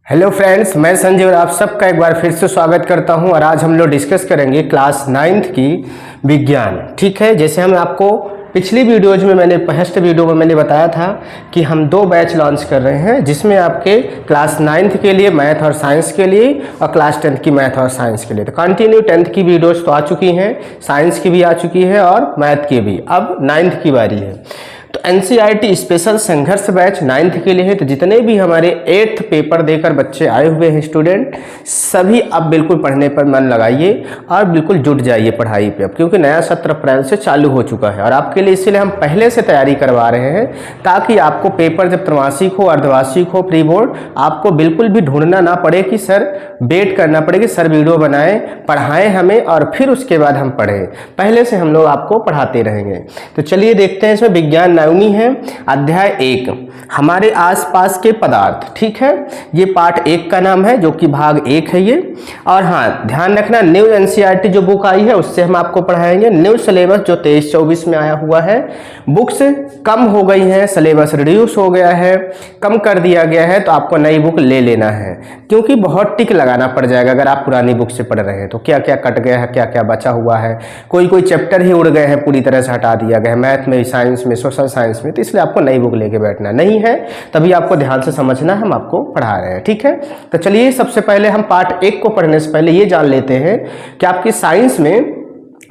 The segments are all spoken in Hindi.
हेलो फ्रेंड्स, मैं संजय और आप सबका एक बार फिर से स्वागत करता हूं। और आज हम लोग डिस्कस करेंगे क्लास 9th की विज्ञान। ठीक है, जैसे हम आपको पिछली वीडियोज में फर्स्ट वीडियो में मैंने बताया था कि हम 2 बैच लॉन्च कर रहे हैं, जिसमें आपके क्लास 9th के लिए मैथ और साइंस के लिए और क्लास 10th की मैथ और साइंस के लिए। तो कंटिन्यू 10th की वीडियोज तो आ चुकी हैं, साइंस की भी आ चुकी है और मैथ की भी। अब 9th की बारी है। तो एनसीईआरटी स्पेशल संघर्ष बैच 9th के लिए है। तो जितने भी हमारे 8th पेपर देकर बच्चे आए हुए हैं स्टूडेंट, सभी अब बिल्कुल पढ़ने पर मन लगाइए और बिल्कुल जुट जाइए पढ़ाई पे अब, क्योंकि नया सत्र अप्रैल से चालू हो चुका है। और आपके लिए इसीलिए हम पहले से तैयारी करवा रहे हैं, ताकि आपको पेपर जब त्रैमासिक हो, अर्धवार्षिक हो, प्री बोर्ड, आपको बिल्कुल भी ढूंढना ना पड़े कि सर वेट करना पड़े कि सर वीडियो बनाएं, पढ़ाएं हमें और फिर उसके बाद हम पढ़ें। पहले से हम लोग आपको पढ़ाते रहेंगे। तो चलिए देखते हैं, इसमें विज्ञान 9वीं है, अध्याय 1 हमारे आसपास के पदार्थ। ठीक है, ये पार्ट 1 का नाम है, जो कि भाग 1 है ये। और हाँ, ध्यान रखना, न्यू एनसीईआरटी जो बुक आई है उससे हम आपको पढ़ाएंगे। न्यू सिलेबस जो 23-24 में आया हुआ है, बुक्स कम हो गई हैं, सिलेबस रिड्यूस हो गया है, कम कर दिया गया है। तो आपको नई बुक ले लेना है, क्योंकि बहुत टिक लगाना पड़ जाएगा अगर आप पुरानी बुक से पढ़ रहे हैं। तो क्या क्या कट गया है, क्या क्या बचा हुआ है, कोई चैप्टर ही उड़ गए हैं, पूरी तरह से हटा दिया गया है, मैथ में, साइंस में, सोशल साइंस में। तो इसलिए आपको नई बुक लेके बैठना नहीं है, तभी आपको ध्यान से समझना, हम आपको पढ़ा रहे हैं। ठीक है, तो चलिए सबसे पहले हम पार्ट 1 को पढ़ने से पहले ये जान लेते हैं कि आपकी साइंस में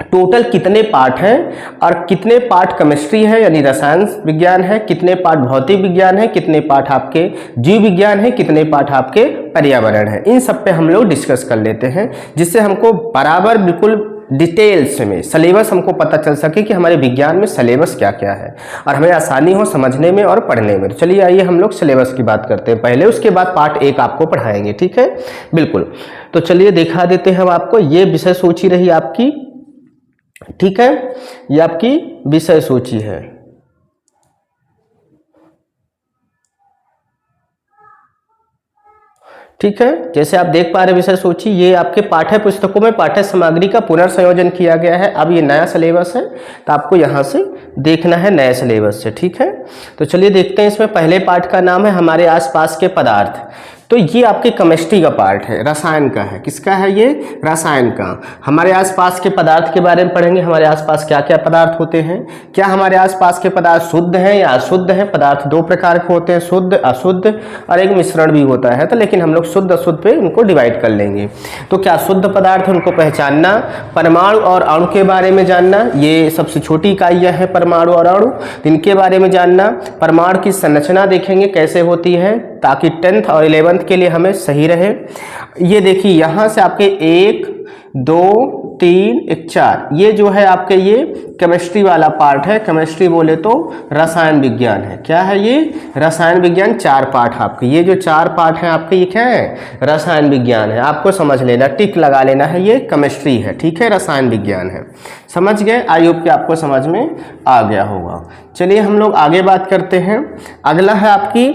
टोटल कितने पार्ट हैं और कितने पार्ट केमिस्ट्री है यानी रसायन विज्ञान है, कितने पार्ट भौतिक विज्ञान है, कितने पार्ट आपके जीव विज्ञान है, कितने पार्ट आपके पर्यावरण है। इन सब पे हम लोग डिस्कस कर लेते हैं, जिससे हमको बराबर बिल्कुल डिटेल्स में सिलेबस हमको पता चल सके कि हमारे विज्ञान में सिलेबस क्या क्या है और हमें आसानी हो समझने में और पढ़ने में। तो चलिए आइए हम लोग सिलेबस की बात करते हैं पहले, उसके बाद पार्ट 1 आपको पढ़ाएंगे। ठीक है, बिल्कुल। तो चलिए दिखा देते हैं हम आपको, ये विषय सूची रही आपकी। ठीक है, ये आपकी विषय सूची है। ठीक है, जैसे आप देख पा रहे विषय सूची, ये आपके पाठ्य पुस्तकों में पाठ्य सामग्री का पुनर्संयोजन किया गया है। अब ये नया सिलेबस है, तो आपको यहाँ से देखना है नए सिलेबस से। ठीक है, तो चलिए देखते हैं। इसमें पहले पाठ का नाम है हमारे आसपास के पदार्थ। तो ये आपके केमिस्ट्री का पार्ट है, रसायन का है। किसका है ये? रसायन का। हमारे आसपास के पदार्थ के बारे में पढ़ेंगे, हमारे आसपास क्या क्या पदार्थ होते हैं, क्या हमारे आसपास के पदार्थ शुद्ध हैं या अशुद्ध हैं। पदार्थ 2 प्रकार के होते हैं, शुद्ध, अशुद्ध, और एक मिश्रण भी होता है। तो लेकिन हम लोग शुद्ध अशुद्ध पे उनको डिवाइड कर लेंगे। तो क्या शुद्ध पदार्थ है उनको पहचानना, परमाणु और अणु के बारे में जानना, ये सबसे छोटी इकाइयाँ हैं परमाणु और अणु, इनके बारे में जानना। परमाणु की संरचना देखेंगे कैसे होती है, ताकि 10th और 11th के लिए हमें सही रहे। ये देखिए, यहाँ से आपके 1 2 3 4, ये जो है आपके ये केमिस्ट्री वाला पार्ट है। केमिस्ट्री बोले तो रसायन विज्ञान है। क्या है ये? रसायन विज्ञान। 4 पार्ट आपके, ये जो 4 पार्ट हैं आपके, ये क्या है? रसायन विज्ञान है। आपको समझ लेना, टिक लगा लेना है, ये केमिस्ट्री है। ठीक है, रसायन विज्ञान है। समझ गए? आई होप कि आपको समझ में आ गया होगा। चलिए हम लोग आगे बात करते हैं। अगला है आपकी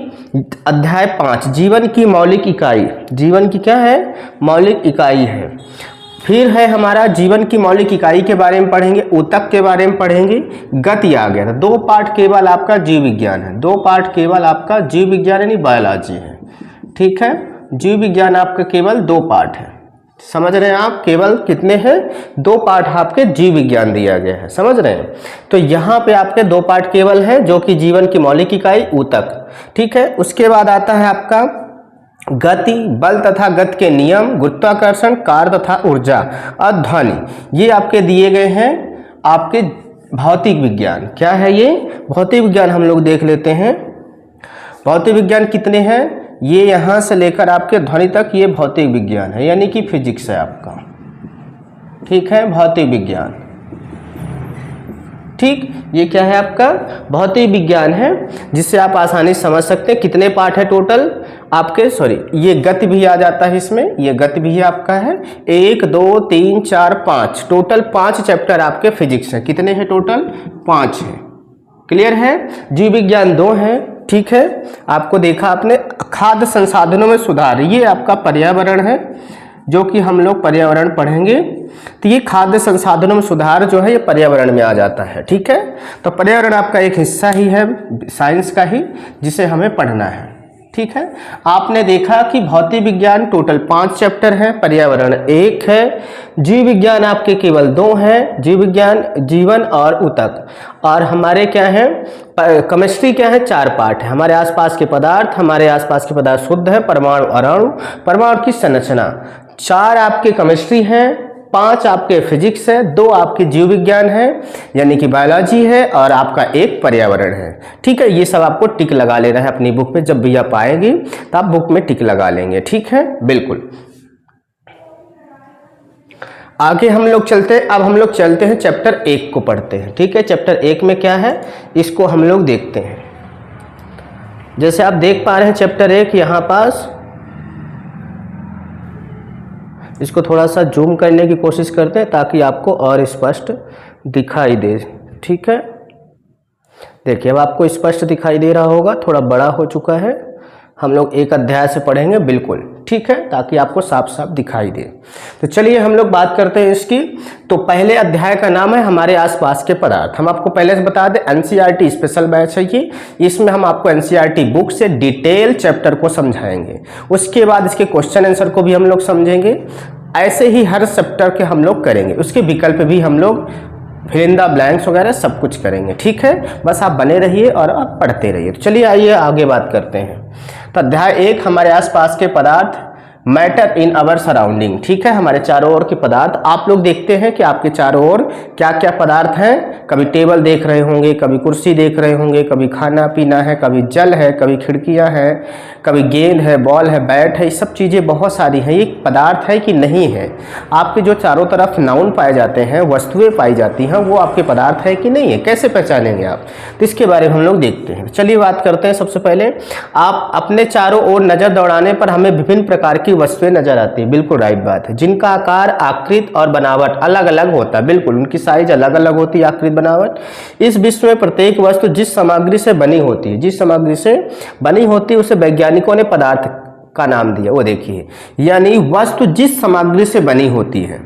अध्याय 5, जीवन की मौलिक इकाई। जीवन की क्या है? मौलिक इकाई है। फिर है हमारा जीवन की मौलिक इकाई के बारे में पढ़ेंगे, ऊतक के बारे में पढ़ेंगे, गति आ गया था। 2 पार्ट केवल आपका जीव विज्ञान है, 2 पार्ट केवल आपका जीव विज्ञान यानी बायोलॉजी है। ठीक है, जीव विज्ञान आपका केवल 2 पार्ट है। समझ रहे हैं आप? केवल कितने हैं? 2 पार्ट आपके जीव विज्ञान दिया गया है। समझ रहे हैं? तो यहाँ पे आपके 2 पार्ट केवल है, जो कि जीवन की मौलिक इकाई, ऊतक। ठीक है, उसके बाद आता है आपका गति, बल तथा गति के नियम, गुरुत्वाकर्षण, कार्य तथा ऊर्जा और ध्वनि। ये आपके दिए गए हैं आपके भौतिक विज्ञान। क्या है ये? भौतिक विज्ञान। हम लोग देख लेते हैं भौतिक विज्ञान कितने हैं। ये यहाँ से लेकर आपके ध्वनि तक ये भौतिक विज्ञान है, यानी कि फिजिक्स है आपका। ठीक है, भौतिक विज्ञान। ठीक, ये क्या है आपका? भौतिक विज्ञान है, जिससे आप आसानी से समझ सकते हैं कितने पार्ट है टोटल आपके। सॉरी, ये गति भी आ जाता है इसमें, ये गति भी आपका है। 1 2 3 4 5, टोटल 5 चैप्टर आपके फिजिक्स हैं। कितने हैं टोटल? 5 हैं। क्लियर है? जीव विज्ञान 2 है। ठीक है, आपको देखा आपने। खाद्य संसाधनों में सुधार, ये आपका पर्यावरण है, जो कि हम लोग पर्यावरण पढ़ेंगे। तो ये खाद्य संसाधनों में सुधार जो है ये पर्यावरण में आ जाता है। ठीक है, तो पर्यावरण आपका एक हिस्सा ही है साइंस का ही, जिसे हमें पढ़ना है। ठीक है। आपने देखा कि भौतिक विज्ञान टोटल 5 चैप्टर हैं, पर्यावरण 1 है, जीव विज्ञान आपके केवल 2 हैं, जीव विज्ञान, जीवन और ऊतक, और हमारे क्या है केमिस्ट्री क्या है 4 पार्ट है, हमारे आसपास के पदार्थ, हमारे आसपास के पदार्थ शुद्ध है, परमाणु और अणु, परमाणु की संरचना, 4 आपके केमिस्ट्री हैं, 5 आपके फिजिक्स है, 2 आपके जीव विज्ञान है यानी कि बायोलॉजी है, और आपका 1 पर्यावरण है। ठीक है, ये सब आपको टिक लगा लेना है अपनी बुक पे, जब भी आप आएंगे तो आप बुक में टिक लगा लेंगे। ठीक है, बिल्कुल। आगे हम लोग चलते हैं, अब हम लोग चलते हैं चैप्टर 1 को पढ़ते हैं। ठीक है, चैप्टर 1 में क्या है इसको हम लोग देखते हैं। जैसे आप देख पा रहे हैं चैप्टर 1 यहाँ पास, इसको थोड़ा सा जूम करने की कोशिश करते हैं ताकि आपको और स्पष्ट दिखाई दे। ठीक है, देखिए अब आपको स्पष्ट दिखाई दे रहा होगा, थोड़ा बड़ा हो चुका है। हम लोग एक अध्याय से पढ़ेंगे, बिल्कुल ठीक है, ताकि आपको साफ साफ दिखाई दे। तो चलिए हम लोग बात करते हैं इसकी। तो पहले अध्याय का नाम है हमारे आसपास के पदार्थ। हम आपको पहले से बता दें एनसीईआरटी स्पेशल बैच है ये, इसमें हम आपको एनसीईआरटी बुक से डिटेल चैप्टर को समझाएंगे, उसके बाद इसके क्वेश्चन आंसर को भी हम लोग समझेंगे। ऐसे ही हर चैप्टर के हम लोग करेंगे, उसके विकल्प भी हम लोग फिल इन द ब्लैंक्स वगैरह सब कुछ करेंगे। ठीक है, बस आप बने रहिए और आप पढ़ते रहिए। तो चलिए आइए आगे बात करते हैं। तो अध्याय 1 हमारे आसपास के पदार्थ, मैटर इन अवर सराउंडिंग। ठीक है, हमारे चारों ओर के पदार्थ। आप लोग देखते हैं कि आपके चारों ओर क्या क्या पदार्थ हैं। कभी टेबल देख रहे होंगे, कभी कुर्सी देख रहे होंगे, कभी खाना पीना है, कभी जल है, कभी खिड़कियां हैं, कभी गेंद है, बॉल है, बैट है, ये सब चीज़ें बहुत सारी हैं। ये पदार्थ है कि नहीं है? आपके जो चारों तरफ नाउन पाए जाते हैं, वस्तुएं पाई जाती हैं, वो आपके पदार्थ है कि नहीं है, कैसे पहचानेंगे आप? तो इसके बारे में हम लोग देखते हैं। चलिए बात करते हैं। सबसे पहले आप अपने चारों ओर नज़र दौड़ाने पर हमें विभिन्न प्रकार की वस्तुएं नजर आती है। बिल्कुल राइट बात है, जिनका आकार, आकृति और बनावट अलग अलग होता है। बिल्कुल, उनकी साइज अलग अलग होती है, आकृति, बनावट। इस विश्व में प्रत्येक वस्तु जिस सामग्री से बनी होती है, जिस सामग्री से बनी होती है उसे वैज्ञानिकों ने पदार्थ का नाम दिया। वो देखिए, यानी वस्तु जिस सामग्री से बनी होती है,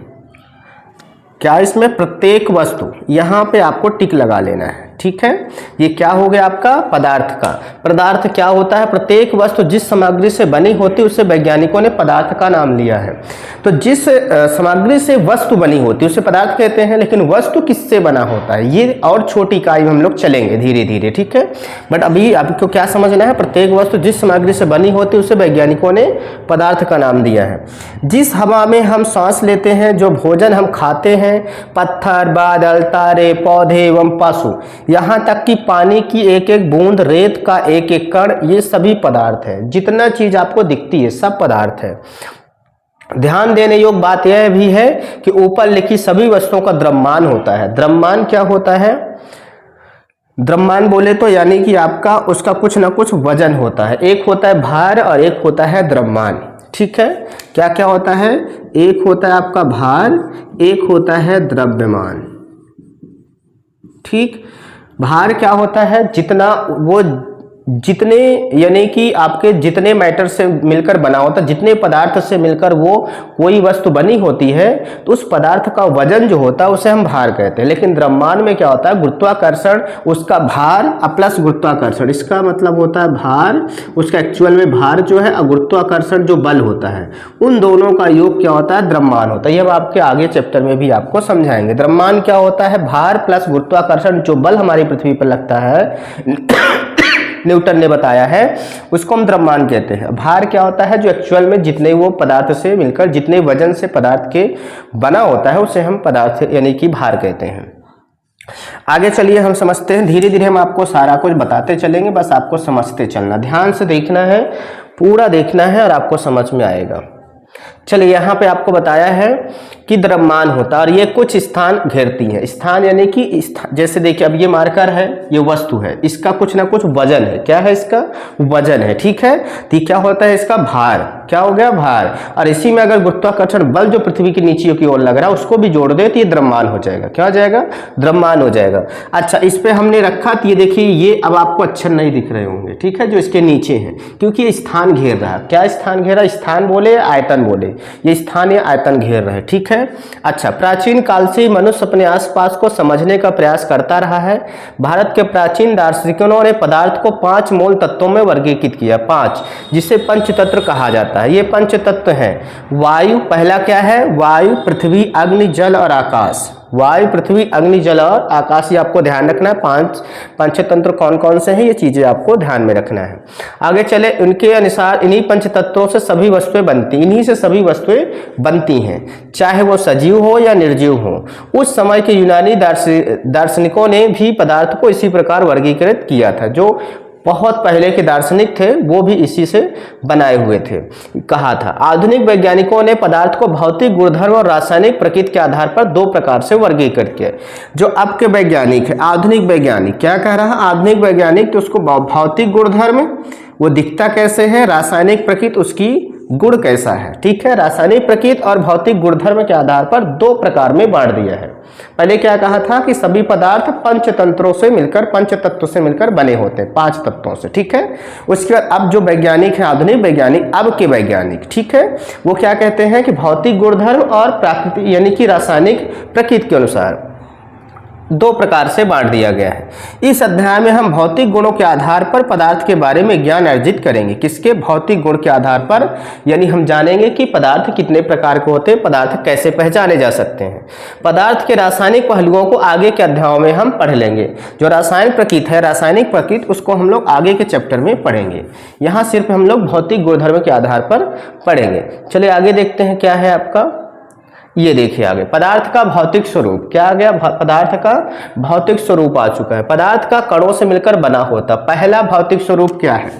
क्या इसमें प्रत्येक वस्तु, यहां पे आपको टिक लगा लेना है। ठीक है, ये क्या हो गया आपका पदार्थ का। पदार्थ क्या होता है? प्रत्येक वस्तु जिस सामग्री से बनी होती है उसे वैज्ञानिकों ने पदार्थ का नाम लिया है। तो जिस सामग्री से वस्तु बनी होती है उसे पदार्थ कहते हैं, लेकिन वस्तु किससे बना होता है ये और छोटी इकाई में हम लोग चलेंगे धीरे धीरे। ठीक है, बट अभी आपको क्या समझना है? प्रत्येक वस्तु जिस सामग्री से बनी होती है उसे वैज्ञानिकों ने पदार्थ का नाम दिया है। जिस हवा में हम सांस लेते हैं, जो भोजन हम खाते हैं, पत्थर, बादल, तारे, पौधे एवं पशु, यहाँ तक कि पानी की एक एक बूंद, रेत का एक एक कण, ये सभी पदार्थ है। जितना चीज आपको दिखती है सब पदार्थ है। ध्यान देने योग्य बात यह भी है कि ऊपर लिखी सभी वस्तुओं का द्रव्यमान होता है। द्रव्यमान क्या होता है? द्रव्यमान बोले तो यानी कि आपका उसका कुछ ना कुछ वजन होता है। एक होता है भार और एक होता है द्रव्यमान। ठीक है, क्या क्या होता है? एक होता है आपका भार, एक होता है द्रव्यमान। ठीक, भार क्या होता है? जितना वो जितने यानी कि आपके जितने मैटर से मिलकर बना होता है, जितने पदार्थ से मिलकर वो कोई वस्तु बनी होती है, तो उस पदार्थ का वजन जो होता है उसे हम भार कहते हैं। लेकिन द्रव्यमान में क्या होता है? गुरुत्वाकर्षण, उसका भार प्लस गुरुत्वाकर्षण, इसका मतलब होता है भार, उसका एक्चुअल में भार जो है, और गुरुत्वाकर्षण जो बल होता है, उन दोनों का योग क्या होता है? द्रव्यमान होता है। ये हम आपके आगे चैप्टर में भी आपको समझाएंगे। द्रव्यमान क्या होता है? भार प्लस गुरुत्वाकर्षण, जो बल हमारी पृथ्वी पर लगता है न्यूटन ने बताया है, उसको हम द्रव्यमान कहते हैं। भार क्या होता है? जो एक्चुअल में जितने वो पदार्थ से मिलकर जितने वजन से पदार्थ के बना होता है उसे हम पदार्थ यानी कि भार कहते हैं। आगे चलिए हम समझते हैं, धीरे धीरे हम आपको सारा कुछ बताते चलेंगे, बस आपको समझते चलना, ध्यान से देखना है, पूरा देखना है और आपको समझ में आएगा। चलिए यहाँ पे आपको बताया है कि द्रव्यमान होता है और ये कुछ स्थान घेरती है। स्थान यानी कि जैसे देखिए अब ये मार्कर है, ये वस्तु है, इसका कुछ ना कुछ वजन है। क्या है? इसका वजन है। ठीक है, तो क्या होता है? इसका भार। क्या हो गया? भार। और इसी में अगर गुरुत्वाकर्षण बल जो पृथ्वी के नीचे की ओर लग रहा है उसको भी जोड़ दे तो ये द्रव्यमान हो जाएगा। क्या हो जाएगा? द्रव्यमान हो जाएगा। अच्छा, इस पे हमने रखा तो ये देखिए, ये अब आपको अक्षर नहीं दिख रहे होंगे। ठीक है, जो इसके नीचे है, क्योंकि ये स्थान घेर रहा है। क्या स्थान घेर रहा है? स्थान बोले आयतन बोले, ये स्थान या आयतन घेर रहा है। ठीक है, है। अच्छा, प्राचीन काल से मनुष्य अपने आसपास को समझने का प्रयास करता रहा है। भारत के प्राचीन दार्शनिकों ने पदार्थ को 5 मूल तत्वों में वर्गीकृत किया, 5, जिसे पंचतत्व कहा जाता है। ये पंचतत्व हैं। वायु, पहला क्या है? वायु, पृथ्वी, अग्नि, जल और आकाश। वायु, पृथ्वी, अग्नि, जल और आकाश, ये आपको ध्यान रखना है। 5 पंचतंत्र कौन कौन से हैं, ये चीजें आपको ध्यान में रखना है। आगे चले, उनके अनुसार इन्हीं पंचतत्वों से सभी वस्तुएं बनती, इन्हीं से सभी वस्तुएं बनती हैं, चाहे वो सजीव हो या निर्जीव हो। उस समय के यूनानी दार्शनिकों ने भी पदार्थ को इसी प्रकार वर्गीकृत किया था। जो बहुत पहले के दार्शनिक थे वो भी इसी से बनाए हुए थे, कहा था। आधुनिक वैज्ञानिकों ने पदार्थ को भौतिक गुणधर्म और रासायनिक प्रकृति के आधार पर 2 प्रकार से वर्गीकृत किया। जो अब के वैज्ञानिक है, आधुनिक वैज्ञानिक क्या कह रहा है? आधुनिक वैज्ञानिक तो उसको भौतिक गुणधर्म, वो दिखता कैसे है, रासायनिक प्रकृति, उसकी गुण कैसा है, ठीक है। रासायनिक प्रकृति और भौतिक गुणधर्म के आधार पर 2 प्रकार में बांट दिया है। पहले क्या कहा था कि सभी पदार्थ पंचतंत्रों से मिलकर, पंचतत्वों से मिलकर बने होते हैं, 5 तत्वों से, ठीक है। उसके बाद अब जो वैज्ञानिक है, आधुनिक वैज्ञानिक, अब के वैज्ञानिक, ठीक है, वो क्या कहते हैं कि भौतिक गुणधर्म और प्राकृतिक यानी कि रासायनिक प्रकृति के अनुसार 2 प्रकार से बांट दिया गया है। इस अध्याय में हम भौतिक गुणों के आधार पर पदार्थ के बारे में ज्ञान अर्जित करेंगे। किसके? भौतिक गुण के आधार पर, यानी हम जानेंगे कि पदार्थ कितने प्रकार के होते हैं, पदार्थ कैसे पहचाने जा सकते हैं। पदार्थ के रासायनिक पहलुओं को आगे के अध्यायों में हम पढ़ लेंगे। जो रासायनिक प्रकृति है, रासायनिक प्रकृति, उसको हम लोग आगे के चैप्टर में पढ़ेंगे। यहाँ सिर्फ हम लोग भौतिक गुणधर्म के आधार पर पढ़ेंगे। चलिए आगे देखते हैं क्या है आपका। ये देखिए आगे, पदार्थ का भौतिक स्वरूप क्या आ गया? पदार्थ का भौतिक स्वरूप आ चुका है। पदार्थ का कणों से मिलकर बना होता। पहला भौतिक स्वरूप क्या है?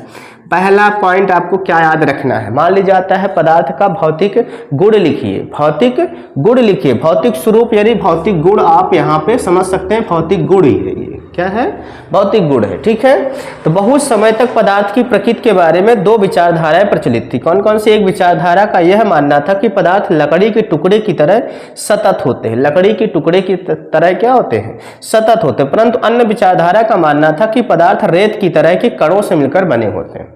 पहला पॉइंट आपको क्या याद रखना है? मान लिया जाता है पदार्थ का भौतिक गुण लिखिए, भौतिक गुण लिखिए। भौतिक स्वरूप यानी भौतिक गुण, आप यहाँ पे समझ सकते हैं भौतिक गुण ही है। ये क्या है? भौतिक गुण है, ठीक है। तो बहुत समय तक पदार्थ की प्रकृति के बारे में 2 विचारधाराएं प्रचलित थी। कौन कौन सी? एक विचारधारा का यह मानना था कि पदार्थ लकड़ी के टुकड़े की तरह सतत होते हैं। लकड़ी के टुकड़े की तरह क्या होते हैं? सतत होते हैं। परंतु अन्य विचारधारा का मानना था कि पदार्थ रेत की तरह के कणों से मिलकर बने होते हैं।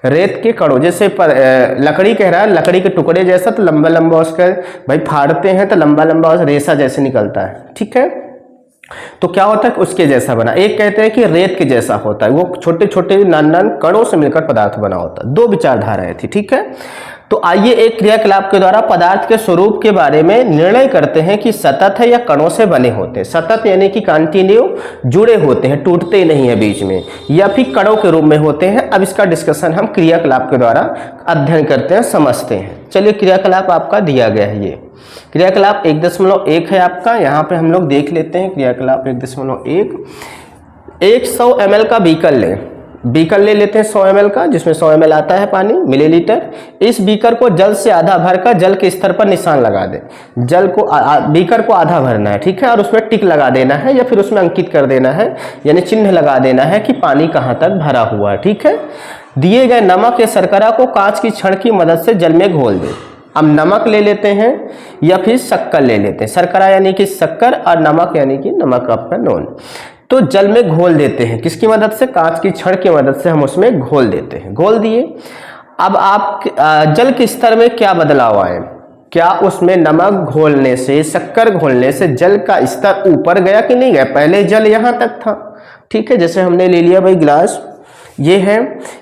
रेत के कणों, जैसे लकड़ी कह रहा है, लकड़ी के टुकड़े जैसा, तो लंबा लंबा उसका भाई फाड़ते हैं तो लंबा लंबा रेसा जैसे निकलता है, ठीक है। तो क्या होता है कि उसके जैसा बना। एक कहते हैं कि रेत के जैसा होता है, वो छोटे छोटे नान कणों से मिलकर पदार्थ बना होता है। 2 विचारधाराएं थी, ठीक है। तो आइए एक क्रियाकलाप के द्वारा पदार्थ के स्वरूप के बारे में निर्णय करते हैं कि सतत है या कणों से बने होते हैं। सतत यानी कि कंटिन्यू जुड़े होते हैं, टूटते नहीं है बीच में, या फिर कणों के रूप में होते हैं। अब इसका डिस्कशन हम क्रियाकलाप के द्वारा अध्ययन करते हैं, समझते हैं। चलिए क्रियाकलाप आपका दिया गया है। ये क्रियाकलाप 1.1 है आपका। यहाँ पे हम लोग देख लेते हैं क्रियाकलाप 1.1। 100 ml का बीकर बीकर ले लेते हैं 100 ml का, जिसमें 100 ml आता है पानी, मिलीलीटर। इस बीकर को जल से आधा भरकर जल के स्तर पर निशान लगा दें। जल को बीकर को आधा भरना है, ठीक है, और उसमें टिक लगा देना है या फिर उसमें अंकित कर देना है, यानी चिन्ह लगा देना है कि पानी कहाँ तक भरा हुआ है, ठीक है। दिए गए नमक या शर्करा को कांच की छड़ की मदद से जल में घोल दें। अब नमक ले लेते हैं या फिर शक्कर ले लेते हैं। शर्करा यानी कि शक्कर और नमक यानी कि नमक आपका नॉन। तो जल में घोल देते हैं, किसकी मदद से? कांच की छड़ की मदद से हम उसमें घोल देते हैं। घोल दिए। अब आप जल के स्तर में क्या बदलाव आए? क्या उसमें नमक घोलने से, शक्कर घोलने से जल का स्तर ऊपर गया कि नहीं गया? पहले जल यहाँ तक था, ठीक है। जैसे हमने ले लिया भाई गिलास, ये है,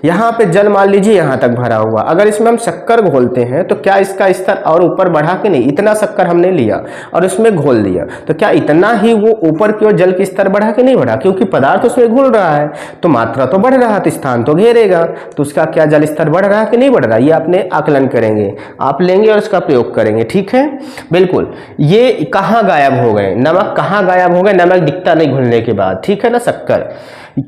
यहाँ पे जल मान लीजिए यहाँ तक भरा हुआ। अगर इसमें हम शक्कर घोलते हैं तो क्या इसका स्तर और ऊपर बढ़ा कि नहीं? इतना शक्कर हमने लिया और उसमें घोल दिया, तो क्या इतना ही वो ऊपर की ओर जल की स्तर बढ़ा कि नहीं बढ़ा? क्योंकि पदार्थ उसमें घुल रहा है तो मात्रा तो बढ़ रहा है, तो स्थान तो घेरेगा, तो उसका क्या जल स्तर बढ़ रहा है कि नहीं बढ़ रहा? ये आपने आकलन करेंगे, आप लेंगे और इसका प्रयोग करेंगे, ठीक है। बिल्कुल। ये कहाँ गायब हो गए? नमक कहाँ गायब हो गए? नमक दिखता नहीं घुलने के बाद, ठीक है ना। शक्कर,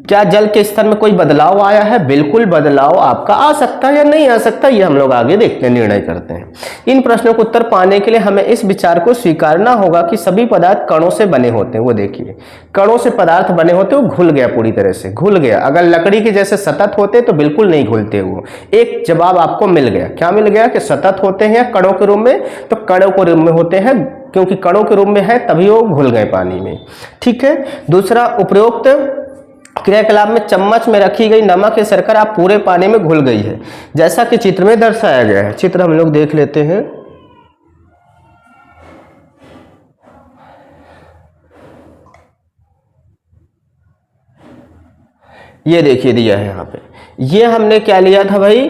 क्या जल के स्तर में कोई बदलाव आया है? बिल्कुल बदलाव आपका आ सकता है या नहीं आ सकता, ये हम लोग आगे देखते हैं, निर्णय करते हैं। इन प्रश्नों को उत्तर पाने के लिए हमें इस विचार को स्वीकारना होगा कि सभी पदार्थ कणों से बने होते हैं। वो देखिए, कणों से पदार्थ बने होते, वो घुल गया, पूरी तरह से घुल गया। अगर लकड़ी के जैसे सतत होते तो बिल्कुल नहीं घुलते। वो एक जवाब आपको मिल गया। क्या मिल गया? कि सतत होते हैं कणों के रूप में, तो कणों के रूप में होते हैं, क्योंकि कणों के रूप में है तभी वो घुल गए पानी में, ठीक है। दूसरा, उपरोक्त क्रियाकलाप में चम्मच में रखी गई नमक या शर्करा पूरे पानी में घुल गई है, जैसा कि चित्र में दर्शाया गया है। चित्र हम लोग देख लेते हैं। ये देखिए दिया है यहाँ पे, ये हमने क्या लिया था भाई,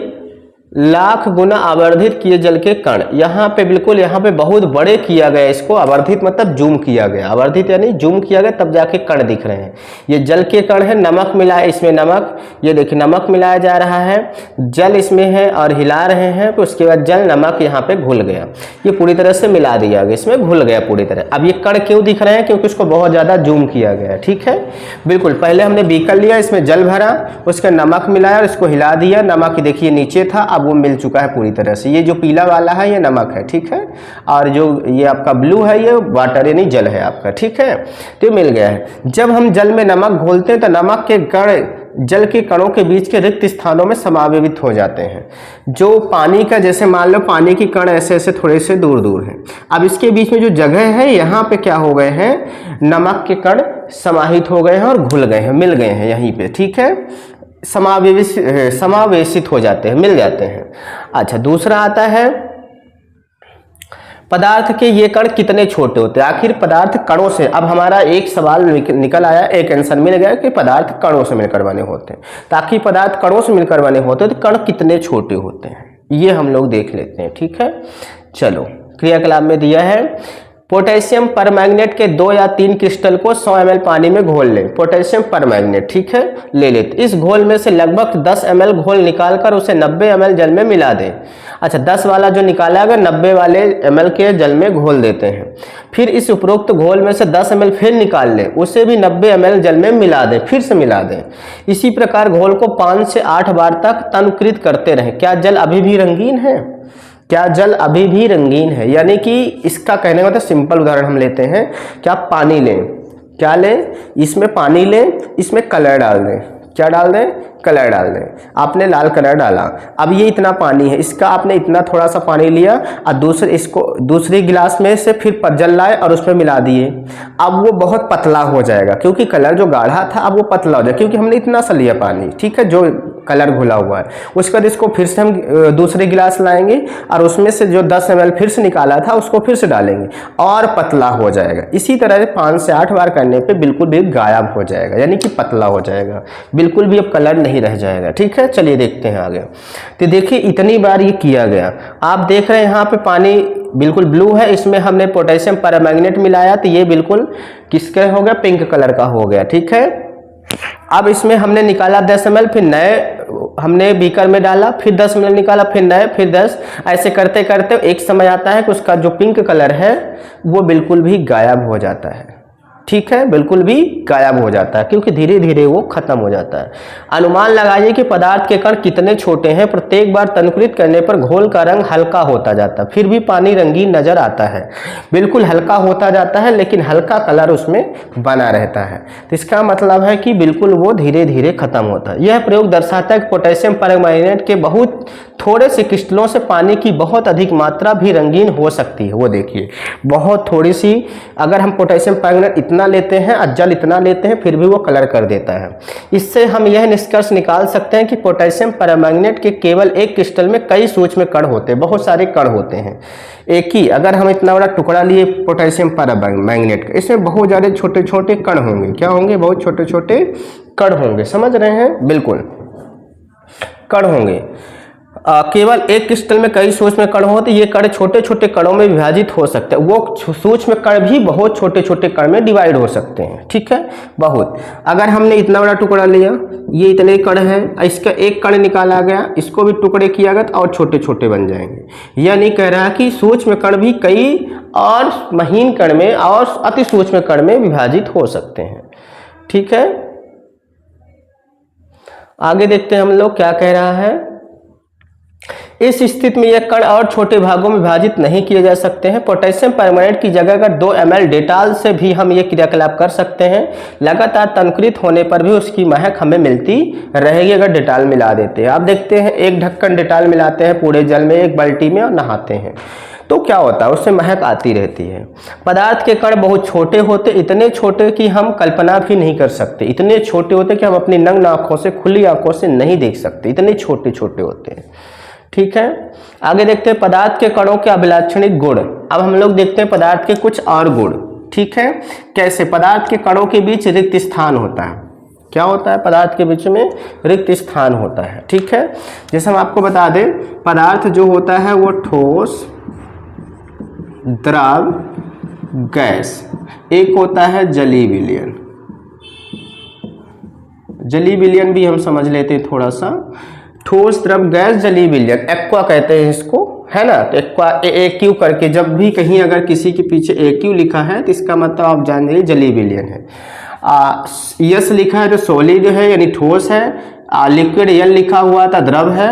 लाख गुना आवर्धित किए जल के कण। यहाँ पे बिल्कुल, यहाँ पे बहुत बड़े किया गया इसको, आवर्धित मतलब जूम किया गया, आवर्धित यानी जूम किया गया तब जाके कण दिख रहे हैं। ये जल के कण है, नमक मिला है इसमें, नमक, ये देखिए नमक मिलाया जा रहा है, जल इसमें है और हिला रहे हैं, तो उसके बाद जल नमक यहाँ पे घुल गया, ये पूरी तरह से मिला दिया गया, इसमें घुल गया पूरी तरह। अब ये कण क्यों दिख रहे हैं, क्योंकि इसको बहुत ज़्यादा जूम किया गया, ठीक है। बिल्कुल, पहले हमने बीकर लिया, इसमें जल भरा, उसके नमक मिलाया और इसको हिला दिया, नमक देखिए नीचे था, अब वो मिल चुका है पूरी तरह से। ये जो पीला वाला है ये नमक है, ठीक है, और जो ये आपका ब्लू है ये वाटर यानी जल है आपका, ठीक है, तो मिल गया है। जब हम जल में नमक घोलते हैं तो नमक के कण जल के कणों के बीच के रिक्त स्थानों में समावेशित हो जाते हैं। जो पानी का, जैसे मान लो पानी की कण ऐसे ऐसे थोड़े से दूर दूर हैं, अब इसके बीच में जो जगह है यहाँ पे क्या हो गए हैं, नमक के कण समाहित हो गए हैं और घुल गए हैं, मिल गए हैं यहीं पे, ठीक है, समावेशित हो जाते हैं, मिल जाते हैं। अच्छा, दूसरा आता है पदार्थ के ये कण कितने छोटे होते हैं। आखिर पदार्थ कणों से, अब हमारा एक सवाल निकल आया, एक आंसर मिल गया कि पदार्थ कणों से मिलकर बने होते हैं। ताकि पदार्थ कणों से मिलकर बने होते हैं तो कण कितने छोटे होते हैं, ये हम लोग देख लेते हैं, ठीक है। चलो, क्रियाकलाप में दिया है, पोटेशियम परमैंगनेट के 2 या 3 क्रिस्टल को 100 ml पानी में घोल लें। पोटेशियम परमैंगनेट, ठीक है, ले लेते। इस घोल में से लगभग 10 ml घोल निकालकर उसे 90 ml जल में मिला दें। अच्छा, 10 वाला जो निकाला है 90 वाले ml के जल में घोल देते हैं। फिर इस उपरोक्त घोल में से 10 ml फिर निकाल लें, उसे भी 90 ml जल में मिला दें, फिर से मिला दें। इसी प्रकार घोल को 5 से 8 बार तक तनुकृत करते रहें। क्या जल अभी भी रंगीन है? क्या जल अभी भी रंगीन है? यानी कि इसका कहने का मतलब, सिंपल उदाहरण हम लेते हैं कि आप पानी लें, क्या लें, इसमें पानी लें, इसमें कलर डाल दें, क्या डाल दें, कलर डाल दें। आपने लाल कलर डाला, अब ये इतना पानी है, इसका आपने इतना थोड़ा सा पानी लिया और दूसरे गिलास में से फिर जल लाए और उसमें मिला दिए। अब वो बहुत पतला हो जाएगा, क्योंकि कलर जो गाढ़ा था अब वो पतला हो जाएगा, क्योंकि हमने इतना सा लिया पानी, ठीक है, जो कलर घुला हुआ है। उसके बाद इसको फिर से हम दूसरे गिलास लाएंगे और उसमें से जो 10 ml फिर से निकाला था उसको फिर से डालेंगे और पतला हो जाएगा। इसी तरह 5 से 8 बार करने पे बिल्कुल भी गायब हो जाएगा, यानी कि पतला हो जाएगा, बिल्कुल भी अब कलर नहीं रह जाएगा, ठीक है। चलिए देखते हैं आगे। तो देखिए इतनी बार ये किया गया, आप देख रहे हैं यहाँ पे पानी बिल्कुल ब्लू है, इसमें हमने पोटेशियम परमैंगनेट मिलाया तो ये बिल्कुल किसका हो गया, पिंक कलर का हो गया, ठीक है। अब इसमें हमने निकाला 10 ml, फिर नए हमने बीकर में डाला, फिर 10 ml निकाला, फिर नए, फिर 10, ऐसे करते करते एक समय आता है कि उसका जो पिंक कलर है वो बिल्कुल भी गायब हो जाता है, ठीक है, बिल्कुल भी गायब हो जाता है, क्योंकि धीरे धीरे वो खत्म हो जाता है। अनुमान लगाइए कि पदार्थ के कण कितने छोटे हैं। प्रत्येक बार तनुकृत करने पर घोल का रंग हल्का होता जाता है, फिर भी पानी रंगीन नजर आता है, बिल्कुल हल्का होता जाता है लेकिन हल्का कलर उसमें बना रहता है। तो इसका मतलब है कि बिल्कुल वो धीरे धीरे खत्म होता है। यह प्रयोग दर्शाता है कि पोटेशियम परमैंगनेट के बहुत थोड़े से क्रिस्टलों से पानी की बहुत अधिक मात्रा भी रंगीन हो सकती है। वो देखिए, बहुत थोड़ी सी, अगर हम पोटेशियम परमैंगनेट इतना लेते हैं और जल इतना लेते हैं फिर भी वो कलर कर देता है। इससे हम यह निष्कर्ष निकाल सकते हैं कि पोटेशियम परमैंगनेट के केवल एक क्रिस्टल में कई सूक्ष्म कण होते हैं, बहुत सारे कण होते हैं। एक ही, अगर हम इतना बड़ा टुकड़ा लिए पोटेशियम परमैंगनेट का, इसमें बहुत ज़्यादा छोटे छोटे कण होंगे। क्या होंगे? बहुत छोटे छोटे कण होंगे, समझ रहे हैं, बिल्कुल कण होंगे। केवल एक क्रिस्टल में कई सूक्ष्म कण होते, ये कण छोटे छोटे कणों में विभाजित हो सकते हैं। वो सूक्ष्म कण भी बहुत छोटे छोटे कण में डिवाइड हो सकते हैं, ठीक है, बहुत। अगर हमने इतना बड़ा टुकड़ा लिया, ये इतने कण हैं, इसका एक कण निकाला गया, इसको भी टुकड़े किया गया और छोटे छोटे बन जाएंगे। यह नहीं कह रहा कि सूक्ष्म कण भी कई और महीन कण में और अति सूक्ष्म कण में विभाजित हो सकते हैं, ठीक है। आगे देखते हैं हम लोग क्या कह रहा है। इस स्थिति में यह कण और छोटे भागों में विभाजित नहीं किए जा सकते हैं। पोटेशियम परमैंगनेट की जगह अगर 2 ml डेटॉल से भी हम ये क्रियाकलाप कर सकते हैं। लगातार तनुकृत होने पर भी उसकी महक हमें मिलती रहेगी अगर डेटॉल मिला देते हैं। आप देखते हैं, एक ढक्कन डेटॉल मिलाते हैं पूरे जल में, एक बाल्टी में, और नहाते हैं तो क्या होता है, उससे महक आती रहती है। पदार्थ के कण बहुत छोटे होते, इतने छोटे कि हम कल्पना भी नहीं कर सकते, इतने छोटे होते कि हम अपनी नग्न आंखों से, खुली आंखों से नहीं देख सकते, इतने छोटे छोटे होते हैं, ठीक है। आगे देखते हैं पदार्थ के कणों के अभिलाक्षणिक गुण। अब हम लोग देखते हैं पदार्थ के कुछ और गुण, ठीक है। कैसे? पदार्थ के कणों के बीच रिक्त स्थान होता है, क्या होता है? पदार्थ के बीच में रिक्त स्थान होता है। ठीक है, जैसे हम आपको बता दें, पदार्थ जो होता है वो ठोस, द्रव, गैस, एक होता है जलीय विलयन। जलीय विलयन भी हम समझ लेते हैं थोड़ा सा। ठोस, द्रव, गैस, जलीय विलयन, एक्वा कहते हैं इसको, है ना। तो एक्वा AQ करके जब भी कहीं अगर किसी के पीछे AQ लिखा है तो इसका मतलब आप जान जाइए जलीय विलयन है। यस लिखा है तो सॉलिड है यानी ठोस है। लिक्विड यल लिखा हुआ था द्रव है।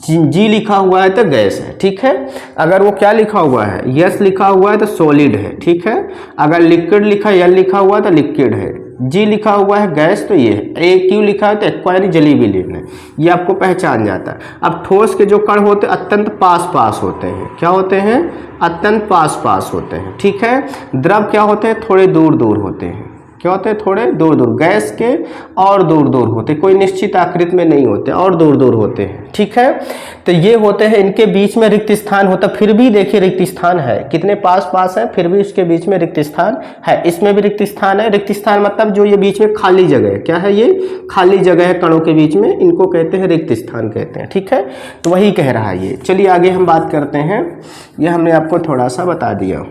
जी लिखा हुआ है तो गैस है। ठीक है, अगर वो क्या लिखा हुआ है, यस लिखा हुआ है तो सॉलिड है। ठीक है, अगर लिक्विड लिखा, यल लिखा हुआ तो लिक्विड है। जी लिखा हुआ है गैस तो ये है। AQ लिखा है तो एक्वा यानी जलीय विलयन है। ये आपको पहचान जाता है। अब ठोस के जो कण होते हैं अत्यंत पास पास होते हैं। क्या होते हैं? अत्यंत पास पास होते हैं। ठीक है, द्रव क्या होते हैं? थोड़े दूर दूर होते हैं। क्या होते हैं? थोड़े दूर दूर। गैस के और दूर दूर होते, कोई निश्चित आकृति में नहीं होते, और दूर दूर होते हैं। ठीक है, तो ये होते हैं, इनके बीच में रिक्त स्थान होता। फिर भी देखिए रिक्त स्थान है, कितने पास पास है, फिर भी इसके बीच में रिक्त स्थान है। इसमें भी रिक्त स्थान है। रिक्त स्थान मतलब जो ये बीच में खाली जगह है। क्या है? ये खाली जगह है कणों के बीच में, इनको कहते हैं रिक्त स्थान कहते हैं। ठीक है, तो वही कह रहा है ये। चलिए आगे हम बात करते हैं। ये हमने आपको थोड़ा सा बता दिया।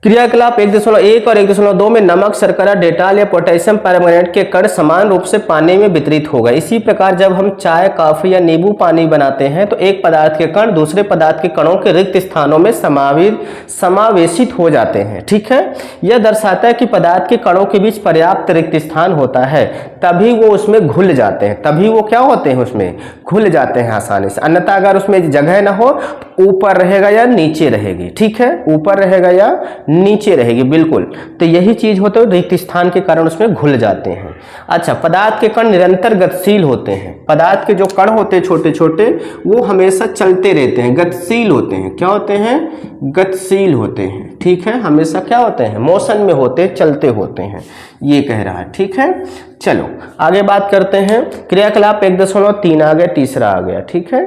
क्रियाकलाप 1.1 और 1.2 में नमक, शर्करा, डेटाल या पोटेशियम परमैंगनेट के कण समान रूप से पानी में वितरित हो गए। इसी प्रकार जब हम चाय, कॉफी या नींबू पानी बनाते हैं तो एक पदार्थ के कण दूसरे पदार्थ के कणों के रिक्त स्थानों में समावेशित हो जाते हैं। ठीक है, यह दर्शाता है कि पदार्थ के कणों के बीच पर्याप्त रिक्त स्थान होता है, तभी वो उसमें घुल जाते हैं। तभी वो क्या होते हैं? उसमें घुल जाते हैं आसानी से। अन्यथा अगर उसमें जगह ना हो, ऊपर रहेगा या नीचे रहेगी। ठीक है, ऊपर रहेगा या नीचे रहेगी, बिल्कुल। तो यही चीज होता है, रिक्त स्थान के कारण उसमें घुल जाते हैं। अच्छा, पदार्थ के कण निरंतर गतिशील होते हैं। पदार्थ के जो कण होते हैं छोटे छोटे, वो हमेशा चलते रहते हैं, गतिशील होते हैं। क्या होते हैं? गतिशील होते हैं। ठीक है, हमेशा क्या होते हैं? मोशन में होते हैं, चलते होते हैं, ये कह रहा है। ठीक है, चलो आगे बात करते हैं। क्रियाकलाप 1.3 आ गया, तीसरा आ गया। ठीक है,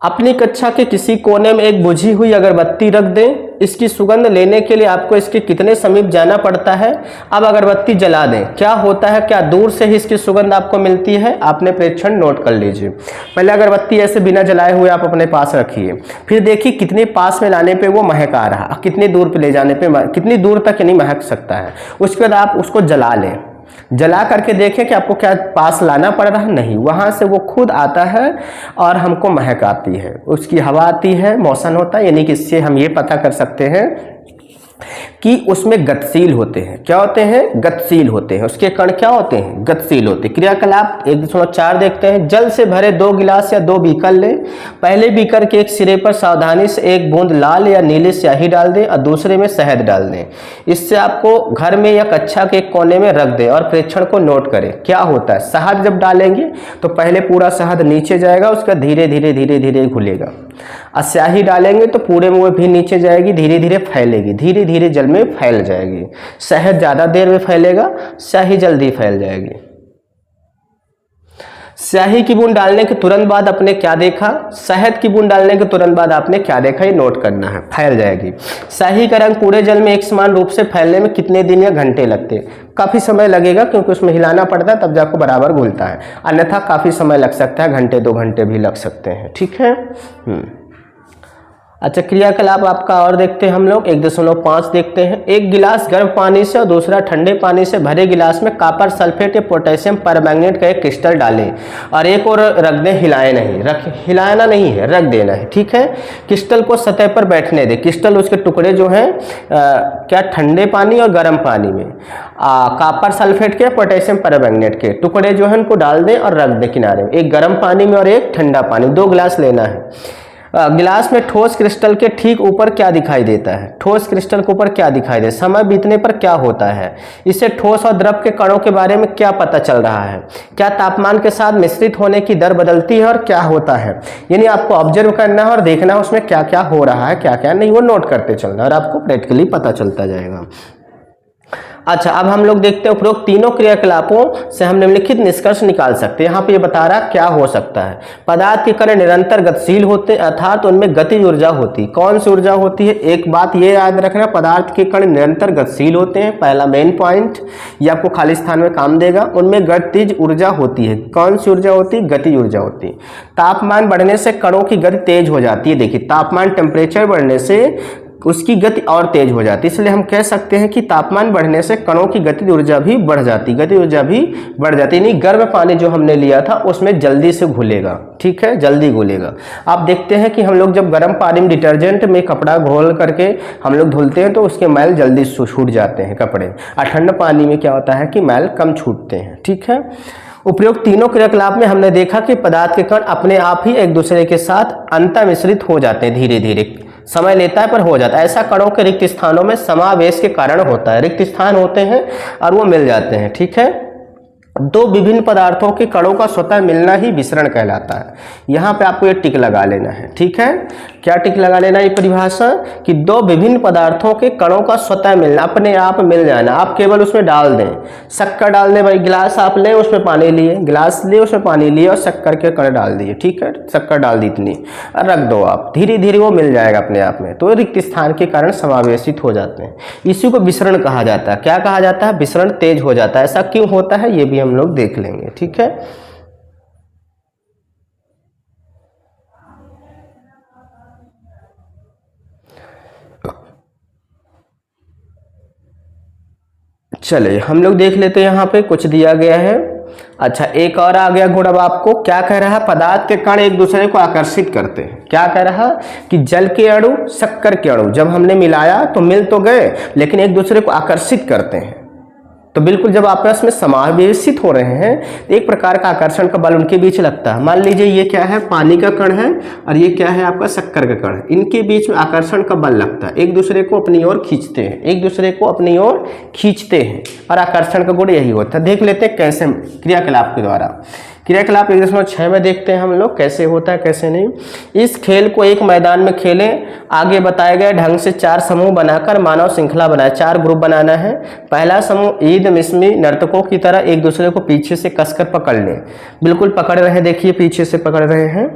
अपनी कक्षा के किसी कोने में एक बुझी हुई अगरबत्ती रख दें। इसकी सुगंध लेने के लिए आपको इसके कितने समीप जाना पड़ता है? अब अगरबत्ती जला दें, क्या होता है? क्या दूर से ही इसकी सुगंध आपको मिलती है? आपने प्रेक्षण नोट कर लीजिए। पहले अगरबत्ती ऐसे बिना जलाए हुए आप अपने पास रखिए, फिर देखिए कितने पास में लाने पे वो महक आ रहा, कितनी दूर पे ले जाने पे कितनी दूर तक यानी महक सकता है। उसके बाद आप उसको जला लें, जला करके देखें कि आपको क्या पास लाना पड़ रहा है। नहीं, वहां से वो खुद आता है और हमको महक आती है, उसकी हवा आती है, मौसम होता है। यानी कि इससे हम ये पता कर सकते हैं कि उसमें गतिशील होते हैं। क्या होते हैं? गतिशील होते हैं। उसके कण क्या होते हैं? गतिशील होते हैं। क्रियाकलाप 1.4 देखते हैं। जल से भरे 2 गिलास या 2 बीकर लें। पहले बीकर के एक सिरे पर सावधानी से एक बूंद लाल या नीली स्याही डाल दें और दूसरे में शहद डाल दें। इससे आपको घर में या कक्षा के एक कोने में रख दें और प्रेक्षण को नोट करें। क्या होता है? शहद जब डालेंगे तो पहले पूरा शहद नीचे जाएगा, उसका धीरे धीरे धीरे धीरे घुलेगा। और स्याही डालेंगे तो पूरे में वो भी नीचे जाएगी, धीरे धीरे फैलेगी, धीरे धीरे जल में फैल जाएगी। शहद ज्यादा देर में फैलेगा, स्याही जल्दी फैल जाएगी। स्याही की बूंद डालने के तुरंत बाद आपने क्या देखा? शहद की बूंद डालने के तुरंत बाद आपने क्या देखा? ये नोट करना है। फैल जाएगी। स्याही का रंग पूरे जल में एक समान रूप से फैलने में कितने दिन या घंटे लगते हैं? काफी समय लगेगा, क्योंकि उसमें हिलाना पड़ता है तब जाकर बराबर घुलता है। अन्यथा काफी समय लग सकता है, घंटे 2 घंटे भी लग सकते हैं। ठीक है। अच्छा, क्रियाकलाप आपका और देखते हैं हम लोग। 1.5 देखते हैं। एक गिलास गर्म पानी से और दूसरा ठंडे पानी से भरे गिलास में कॉपर सल्फेट या पोटेशियम परमैंगनेट का एक क्रिस्टल डालें और एक और रख दें। हिलाए नहीं, हिलाना नहीं है, रख देना है। ठीक है, क्रिस्टल को सतह पर बैठने दें। क्रिस्टल उसके टुकड़े जो हैं क्या ठंडे पानी और गर्म पानी में कॉपर सल्फेट के पोटेशियम परमैंगनेट के टुकड़े जो है उनको डाल दें और रख दें किनारे में। एक गर्म पानी में और एक ठंडा पानी, 2 गिलास लेना है। गिलास में ठोस क्रिस्टल के ठीक ऊपर क्या दिखाई देता है? ठोस क्रिस्टल के ऊपर क्या दिखाई देता है? समय बीतने पर क्या होता है? इससे ठोस और द्रव के कणों के बारे में क्या पता चल रहा है? क्या तापमान के साथ मिश्रित होने की दर बदलती है और क्या होता है? यानी आपको ऑब्जर्व करना है और देखना है उसमें क्या क्या हो रहा है, क्या क्या नहीं, वो नोट करते चलना और आपको प्रैक्टिकली पता चलता जाएगा। अच्छा, अब हम लोग देखते हैं उपरोक्त तीनों क्रियाकलापों से हम निम्नलिखित निष्कर्ष निकाल सकते हैं। यहाँ पे ये बता रहा क्या हो सकता है। पदार्थ के कण निरंतर गतिशील होते हैं, अर्थात उनमें गतिज ऊर्जा होती है। कौन सी ऊर्जा होती है? एक बात ये याद रखना, पदार्थ के कण निरंतर गतिशील होते हैं, पहला मेन पॉइंट, ये आपको खाली स्थान में काम देगा। उनमें गतिज ऊर्जा होती है। कौन सी ऊर्जा होती है? गतिज ऊर्जा होती है। तापमान बढ़ने से कणों की गति तेज हो जाती है। देखिए, तापमान टेम्परेचर बढ़ने से उसकी गति और तेज हो जाती है, इसलिए हम कह सकते हैं कि तापमान बढ़ने से कणों की गतिज ऊर्जा भी बढ़ जाती, गतिज ऊर्जा भी बढ़ जाती। यानी गर्म पानी जो हमने लिया था उसमें जल्दी से घुलेगा, ठीक है, जल्दी घुलेगा। आप देखते हैं कि हम लोग जब गर्म पानी में डिटर्जेंट में कपड़ा घोल करके हम लोग धुलते हैं तो उसके मैल जल्दी छूट जाते हैं कपड़े, और ठंडे पानी में क्या होता है कि मैल कम छूटते हैं, ठीक है। उपयुक्त तीनों क्रियाकलाप में हमने देखा कि पदार्थ के कण अपने आप ही एक दूसरे के साथ अंतर्मिश्रित हो जाते हैं, धीरे धीरे समय लेता है पर हो जाता है। ऐसा कणों के रिक्त स्थानों में समावेश के कारण होता है। रिक्त स्थान होते हैं और वो मिल जाते हैं, ठीक है। दो विभिन्न पदार्थों के कणों का स्वतः मिलना ही विसरण कहलाता है। यहाँ पे आपको ये टिक लगा लेना है, ठीक है। क्या टिक लगा लेना है? ये परिभाषा कि दो विभिन्न पदार्थों के कणों का स्वतः मिलना, अपने आप मिल जाना। आप केवल उसमें डाल दें, शक्कर डाल दें, भाई गिलास आप लें, उसमें पानी लिए, गिलास लिए, उसमें पानी लिए और शक्कर के कण डाल दिए, ठीक है, शक्कर डाल दी इतनी और रख दो आप, धीरे धीरे वो मिल जाएगा अपने आप में। तो रिक्त स्थान के कारण समावेशित हो जाते हैं। इसी को विसरण कहा जाता है। क्या कहा जाता है? विसरण तेज हो जाता है। ऐसा क्यों होता है ये भी हम लोग देख लेंगे, ठीक है। चलिए हम लोग देख लेते हैं, यहाँ पे कुछ दिया गया है। अच्छा, एक और आ गया गुण। अब आपको क्या कह रहा है? पदार्थ के कण एक दूसरे को आकर्षित करते हैं। क्या कह रहा कि जल के अणु, शक्कर के अणु जब हमने मिलाया तो मिल तो गए लेकिन एक दूसरे को आकर्षित करते हैं। तो बिल्कुल जब आपस में समावेशित हो रहे हैं एक प्रकार का आकर्षण का बल उनके बीच लगता है। मान लीजिए ये क्या है? पानी का कण है और ये क्या है? आपका शक्कर का कण है। इनके बीच में आकर्षण का बल लगता है, एक दूसरे को अपनी ओर खींचते हैं, एक दूसरे को अपनी ओर खींचते हैं और आकर्षण का गुण यही होता है। देख लेते हैं कैसे क्रियाकलाप के द्वारा। क्रियाकलाप 1.6 में देखते हैं हम लोग कैसे होता है कैसे नहीं। इस खेल को एक मैदान में खेलें। आगे बताए गए ढंग से 4 समूह बनाकर मानव श्रृंखला बनाए। 4 ग्रुप बनाना है। पहला समूह ईद मिस्मी नर्तकों की तरह एक दूसरे को पीछे से कसकर पकड़ ले। बिल्कुल पकड़ रहे हैं, देखिए पीछे से पकड़ रहे हैं।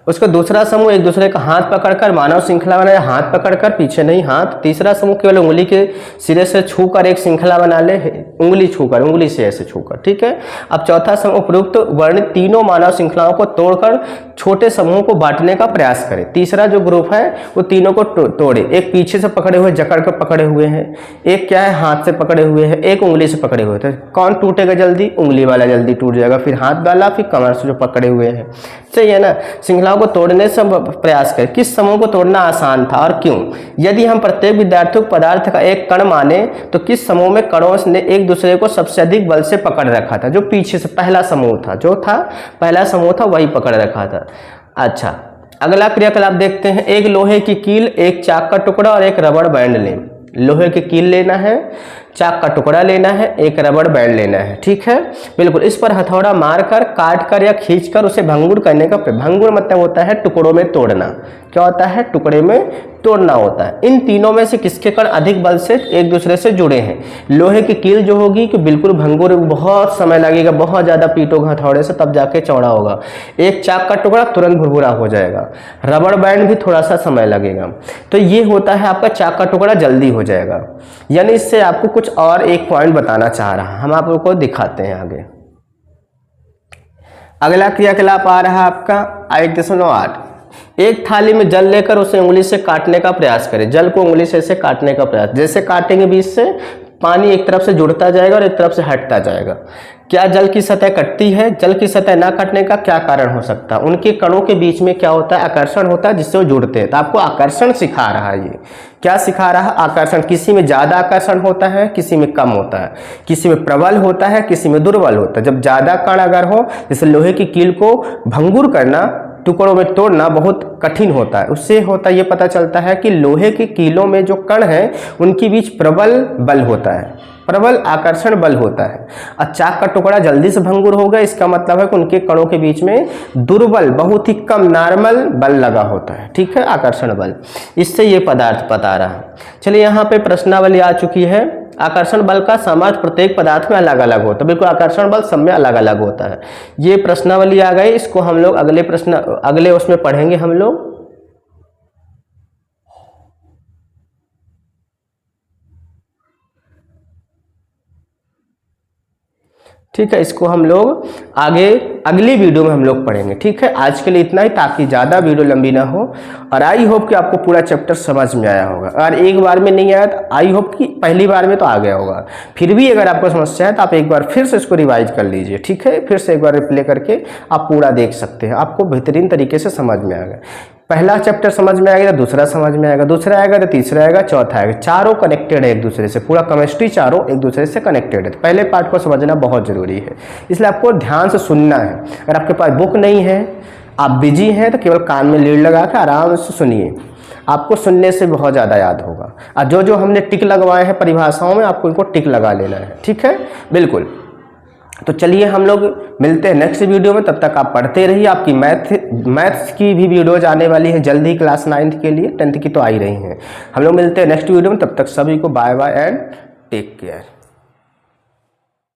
उसका दूसरा समूह एक दूसरे का हाथ पकड़कर मानव श्रृंखला बनाए, हाथ पकड़कर, पीछे नहीं हाथ। तीसरा समूह केवल उंगली के सिरे से छूकर एक श्रृंखला बना ले, उंगली छूकर, उंगली से ऐसे छूकर, ठीक है। अब चौथा समूह उपयुक्त वर्णित तीनों मानव श्रृंखलाओं को तोड़कर छोटे समूहों को बांटने का प्रयास करे। तीसरा जो ग्रुप है वो तीनों को तोड़े। एक पीछे से पकड़े हुए जकड़ कर पकड़े हुए हैं, एक क्या है हाथ से पकड़े हुए हैं, एक उंगली से पकड़े हुए थे। कौन टूटेगा जल्दी? उंगली वाला जल्दी टूट जाएगा। फिर हाथ वाला, फिर कमर से जो पकड़े हुए हैं, सही है ना। श्रृंखलाओं को तोड़ने से प्रयास करें। किस समूह को तोड़ना आसान था और क्यों? यदि हम प्रत्येक विद्यार्थी को पदार्थ का एक कण माने तो किस समूह में कणों ने एक दूसरे को सबसे अधिक बल से पकड़ रखा था? जो पीछे से पहला समूह था, जो था पहला समूह था वही पकड़ रखा था। अच्छा, अगला क्रियाकलाप देखते हैं। एक लोहे की कील, एक चाक का टुकड़ा और एक रबड़ बैंड लें। लोहे की कील लेना है, चाक का टुकड़ा लेना है, एक रबड़ बैंड लेना है, ठीक है। बिल्कुल इस पर हथौड़ा मारकर, काटकर या खींचकर उसे भंगुर करने का, भंगुर मतलब होता है टुकड़ों में तोड़ना। क्या होता है? टुकड़े में तोड़ना होता है। इन तीनों में से किसके कण अधिक बल से एक दूसरे से जुड़े हैं? लोहे की कील जो होगी कि बिल्कुल भंगुर, बहुत समय लगेगा, बहुत ज्यादा पीटोगे हथौड़े से तब जाके चौड़ा होगा। एक चाक का टुकड़ा तुरंत भुरभुरा हो जाएगा। रबड़ बैंड भी थोड़ा सा समय लगेगा। तो ये होता है आपका चाक का टुकड़ा जल्दी हो जाएगा। यानी इससे आपको कुछ और एक पॉइंट बताना चाह रहा है, हम आप लोगों को दिखाते हैं आगे। अगला क्रियाकलाप आ रहा है आपका 1.8। एक थाली में जल लेकर उसे उंगली से काटने का प्रयास करें। जल को उंगली से ऐसे काटने का प्रयास, जैसे काटेंगे बीच से पानी एक तरफ से जुड़ता जाएगा और एक तरफ से हटता जाएगा। क्या जल की सतह कटती है? जल की सतह ना कटने का क्या कारण हो सकता है? उनके कणों के बीच में क्या होता है? आकर्षण होता है जिससे वो जुड़ते हैं। तो आपको आकर्षण सिखा रहा है। ये क्या सिखा रहा है? आकर्षण। किसी में ज्यादा आकर्षण होता है, किसी में कम होता है, किसी में प्रबल होता है, किसी में दुर्बल होता है। जब ज्यादा कण अगर हो, जैसे लोहे की कील को भंगुर करना, टुकड़ों में तोड़ना बहुत कठिन होता है। उससे होता ये पता चलता है कि लोहे की कीलों में जो कण है उनके बीच प्रबल बल होता है। प्रबल आकर्षण बल होता है। और चाक का टुकड़ा जल्दी से भंगुर होगा, इसका मतलब है कि उनके कणों के बीच में दुर्बल, बहुत ही कम नॉर्मल बल लगा होता है। ठीक है, आकर्षण बल, इससे ये पदार्थ बता रहा है। चलिए यहाँ पे प्रश्नावली आ चुकी है। आकर्षण बल का सामर्थ्य प्रत्येक पदार्थ में अलग अलग होता है। बिल्कुल, आकर्षण बल सब में अलग अलग होता है। ये प्रश्नावली आ गई, इसको हम लोग अगले उसमें पढ़ेंगे हम लोग। ठीक है, इसको हम लोग आगे अगली वीडियो में हम लोग पढ़ेंगे। ठीक है, आज के लिए इतना ही, ताकि ज़्यादा वीडियो लंबी ना हो। और आई होप कि आपको पूरा चैप्टर समझ में आया होगा। अगर एक बार में नहीं आया तो आई होप कि पहली बार में तो आ गया होगा। फिर भी अगर आपको समस्या है तो आप एक बार फिर से इसको रिवाइज कर लीजिए। ठीक है, फिर से एक बार रिप्ले करके आप पूरा देख सकते हैं, आपको बेहतरीन तरीके से समझ में आएगा। पहला चैप्टर समझ में आएगा तो दूसरा समझ में आएगा, दूसरा आएगा तो तीसरा आएगा, चौथा आएगा। चारों कनेक्टेड है एक दूसरे से, पूरा केमिस्ट्री चारों एक दूसरे से कनेक्टेड है। तो पहले पार्ट को समझना बहुत जरूरी है, इसलिए आपको ध्यान से सुनना है। अगर आपके पास बुक नहीं है, आप बिजी हैं, तो केवल कान में लीड लगा कर आराम से सुनिए, आपको सुनने से बहुत ज़्यादा याद होगा। और जो जो हमने टिक लगवाए हैं परिभाषाओं में, आपको इनको टिक लगा लेना है। ठीक है, बिल्कुल। तो चलिए हम लोग मिलते हैं नेक्स्ट वीडियो में, तब तक आप पढ़ते रहिए। आपकी मैथ्स की भी वीडियोज आने वाली है जल्द ही, क्लास 9th के लिए, 10th की तो आ ही रही हैं। हम लोग मिलते हैं नेक्स्ट वीडियो में, तब तक सभी को bye bye and take care.